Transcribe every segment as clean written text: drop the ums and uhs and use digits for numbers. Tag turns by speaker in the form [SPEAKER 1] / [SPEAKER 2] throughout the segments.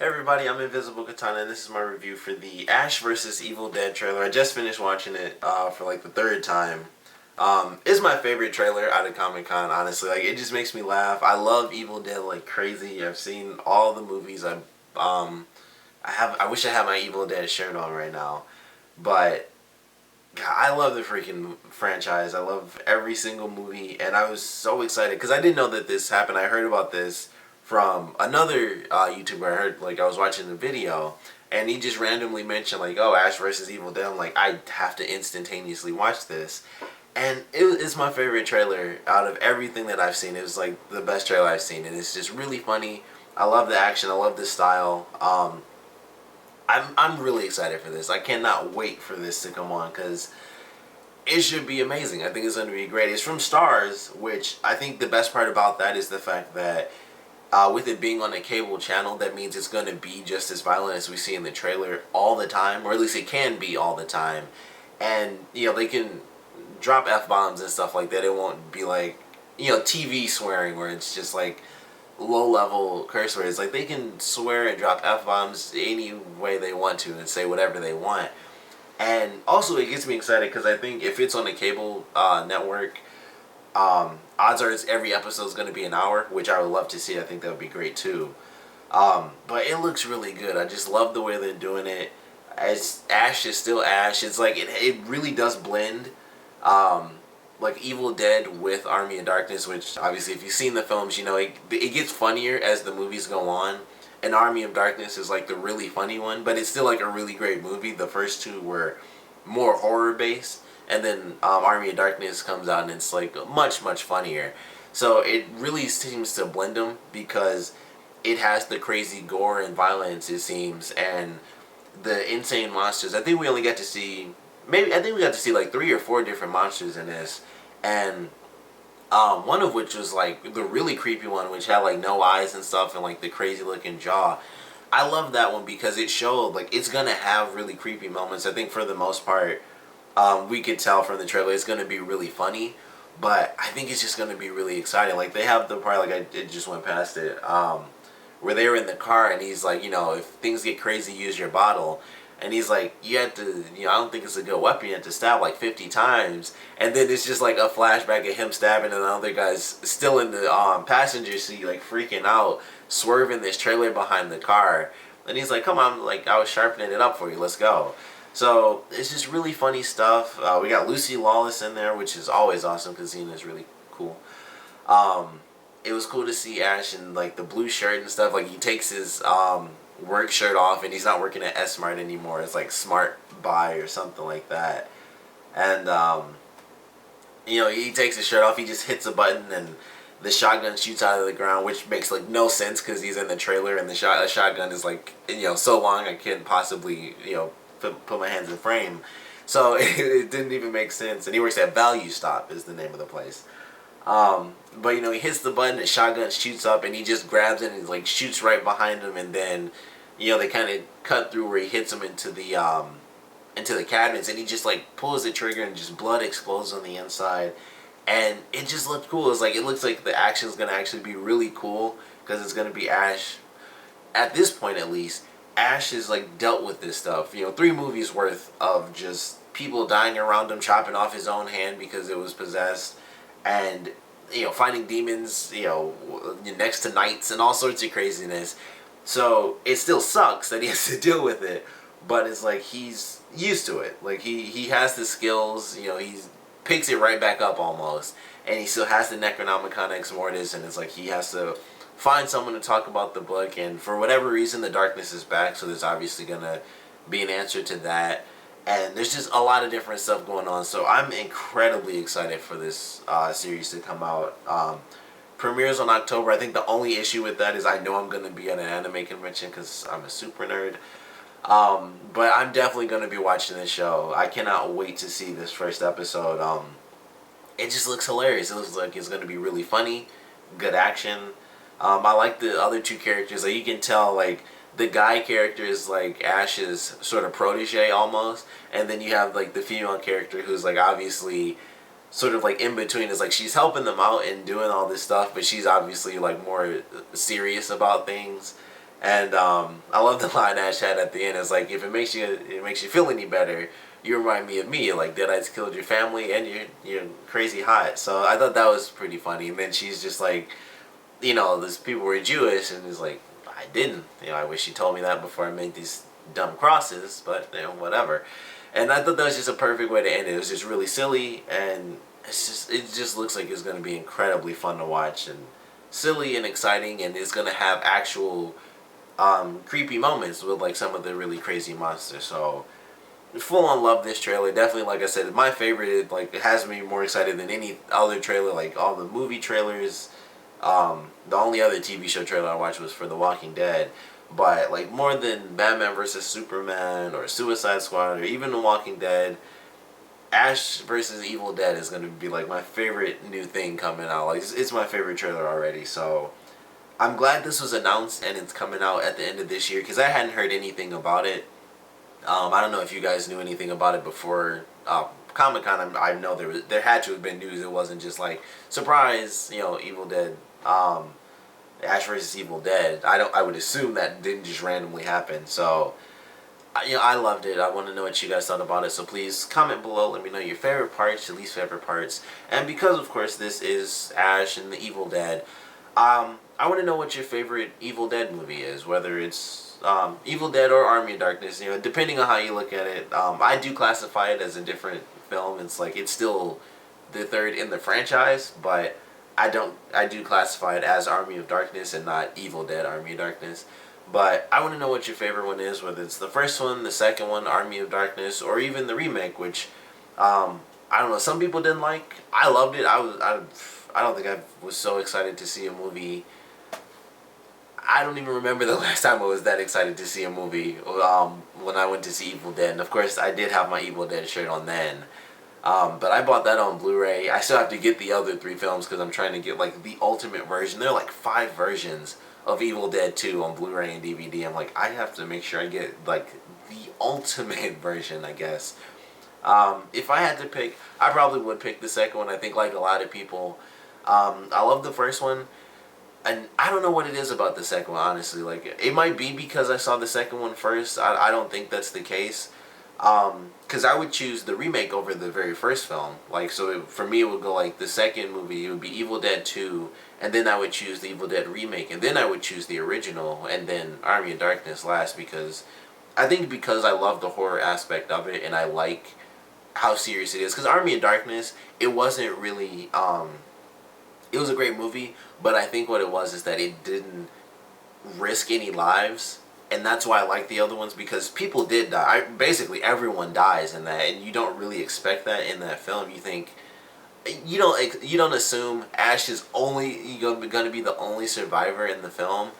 [SPEAKER 1] Hey everybody, I'm Invisible Katana, and this is my review for the Ash vs. Evil Dead trailer. I just finished watching it for like the third time. It's my favorite trailer out of Comic Con, honestly. Like, it just makes me laugh. I love Evil Dead like crazy. I've seen all the movies. I wish I had my Evil Dead shirt on right now, but God, I love the freaking franchise. I love every single movie, and I was so excited because I didn't know that this happened. I heard about this from another YouTuber. I heard, like, I was watching the video, and he just randomly mentioned, like, oh, Ash versus Evil Dead. I'm like, I have to instantaneously watch this. And it's my favorite trailer out of everything that I've seen. It was like the best trailer I've seen, and it's just really funny. I love the action. I love the style. I'm really excited for this. I cannot wait for this to come on because it should be amazing. I think it's going to be great. It's from Stars, which I think the best part about that is the fact that with it being on a cable channel, that means it's going to be just as violent as we see in the trailer all the time, or at least it can be all the time. And, you know, they can drop F-bombs and stuff like that. It won't be like, you know, TV swearing where it's just like low-level curse words. Like, they can swear and drop F-bombs any way they want to and say whatever they want. And also, it gets me excited because I think if it's on a cable network, odds are every episode is going to be an hour, which I would love to see. I think that would be great too. But it looks really good. I just love the way they're doing it. As Ash is still Ash, it's like it really does blend. Like Evil Dead with Army of Darkness, which obviously if you've seen the films, you know it gets funnier as the movies go on. And Army of Darkness is like the really funny one, but it's still like a really great movie. The first two were more horror based, and then Army of Darkness comes out and it's like much funnier. So it really seems to blend them because it has the crazy gore and violence, it seems, and the insane monsters. I think we only got to see I think we got to see like 3 or 4 different monsters in this, and one of which was like the really creepy one, which had like no eyes and stuff and like the crazy looking jaw. I love that one because it showed like it's gonna have really creepy moments. I think for the most part, we could tell from the trailer it's gonna be really funny, but I think it's just gonna be really exciting. Like they have the part, like it just went past it, where they were in the car and he's like, you know, if things get crazy, use your bottle. And he's like, you have to, you know, I don't think it's a good weapon. You have to stab like 50 times. And then it's just like a flashback of him stabbing and the other guy's still in the passenger seat, like freaking out, swerving this trailer behind the car. And he's like, come on, like I was sharpening it up for you. Let's go. So it's just really funny stuff. We got Lucy Lawless in there, which is always awesome because Xena's really cool. It was cool to see Ash in like the blue shirt and stuff. Like he takes his work shirt off and he's not working at S-Mart anymore. It's like Smart Buy or something like that. And you know, he takes his shirt off, he just hits a button and the shotgun shoots out of the ground, which makes like no sense because he's in the trailer and the shotgun is like, you know, so long I couldn't possibly, you know, put my hands in frame. So it didn't even make sense. And he works at Value Stop is the name of the place. But you know, he hits the button, the shotgun shoots up, and he just grabs it and like shoots right behind him, and then, you know, they kind of cut through where he hits him into the cabinets, and he just like pulls the trigger and just blood explodes on the inside, and it just looked cool. It's like it looks like the action is gonna actually be really cool because it's gonna be Ash. At this point, at least, Ash has like dealt with this stuff. You know, 3 movies worth of just people dying around him, chopping off his own hand because it was possessed, and, you know, fighting demons, you know, next to knights and all sorts of craziness. So it still sucks that he has to deal with it, but it's like he's used to it. Like he has the skills, you know, he picks it right back up almost, and he still has the Necronomicon Ex Mortis, and it's like he has to find someone to talk about the book, and for whatever reason the darkness is back, so there's obviously gonna be an answer to that. And there's just a lot of different stuff going on. So I'm incredibly excited for this series to come out. Premieres on October. I think the only issue with that is I know I'm going to be at an anime convention because I'm a super nerd. But I'm definitely going to be watching this show. I cannot wait to see this first episode. It just looks hilarious. It looks like it's going to be really funny. Good action. I like the other 2 characters. Like you can tell, like, the guy character is like Ash's sort of protege almost, and then you have like the female character who's like obviously sort of like in between. It's like she's helping them out and doing all this stuff, but she's obviously like more serious about things. And I love the line Ash had at the end. It's like, if it makes you feel any better, you remind me of me. Like, Dead Eyes killed your family and you're crazy hot. So I thought that was pretty funny. And then she's just like, these people were Jewish, and he's like, I didn't. I wish you told me that before I made these dumb crosses, but whatever. And I thought that was just a perfect way to end it. It was just really silly, and it just looks like it's going to be incredibly fun to watch, and silly and exciting, and it's going to have actual creepy moments with like some of the really crazy monsters. So full on love this trailer. Definitely, like I said, my favorite. It has me more excited than any other trailer. Like all the movie trailers. The only other TV show trailer I watched was for The Walking Dead. But like more than Batman versus Superman or Suicide Squad or even The Walking Dead, Ash versus Evil Dead is going to be like my favorite new thing coming out. Like it's my favorite trailer already. So I'm glad this was announced and it's coming out at the end of this year, because I hadn't heard anything about it. I don't know if you guys knew anything about it before Comic-Con. I know there had to have been news. It wasn't just like surprise, Evil Dead, Ash versus Evil Dead. I would assume that didn't just randomly happen. So I loved it. I want to know what you guys thought about it. So please comment below. Let me know your favorite parts, your least favorite parts, and because of course this is Ash and the Evil Dead, I want to know what your favorite Evil Dead movie is, whether it's Evil Dead or Army of Darkness. Depending on how you look at it. I do classify it as a different film. It's still the third in the franchise, but I do classify it as Army of Darkness and not Evil Dead Army of Darkness. But I want to know what your favorite one is, whether it's the first one, the second one, Army of Darkness, or even the remake, which I don't know. Some people didn't like. I loved it. I don't think I was so excited to see a movie. I don't even remember the last time I was that excited to see a movie when I went to see Evil Dead. And of course, I did have my Evil Dead shirt on then. But I bought that on Blu-ray. I still have to get the other 3 films because I'm trying to get like the ultimate version. There are like 5 versions of Evil Dead 2 on Blu-ray and DVD. I'm like, I have to make sure I get like the ultimate version, I guess. If I had to pick, I probably would pick the second one. I think like a lot of people, I love the first one. And I don't know what it is about the second one, honestly. Like, it might be because I saw the second one first. I don't think that's the case. Because I would choose the remake over the very first film. Like, so for me, it would go like the second movie, it would be Evil Dead 2, and then I would choose the Evil Dead remake, and then I would choose the original, and then Army of Darkness last, because I think because I love the horror aspect of it, and I like how serious it is. Because Army of Darkness, it wasn't really, it was a great movie, but I think what it was is that it didn't risk any lives. And that's why I like the other ones, because people did die. Basically, everyone dies in that, and you don't really expect that in that film. You think, you don't assume Ash is only going to be the only survivor in the film,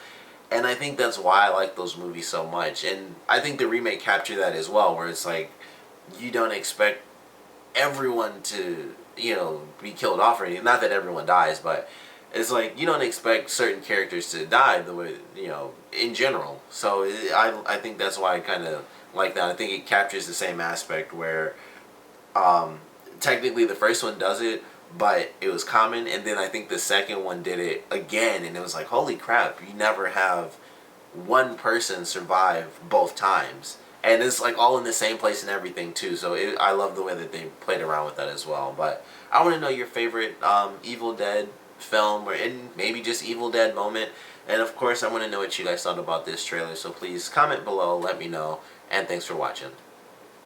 [SPEAKER 1] and I think that's why I like those movies so much. And I think the remake captured that as well, where it's like you don't expect everyone to be killed off or anything. Not that everyone dies, but it's like you don't expect certain characters to die the way, in general. So I think that's why I kind of like that. I think it captures the same aspect where technically the first one does it, but it was common, and then I think the second one did it again, and it was like, holy crap, you never have one person survive both times. And it's like all in the same place and everything too. So I love the way that they played around with that as well. But I want to know your favorite Evil Dead film, or maybe just Evil Dead moment. And of course, I want to know what you guys thought about this trailer. So please comment below, let me know. And thanks for watching.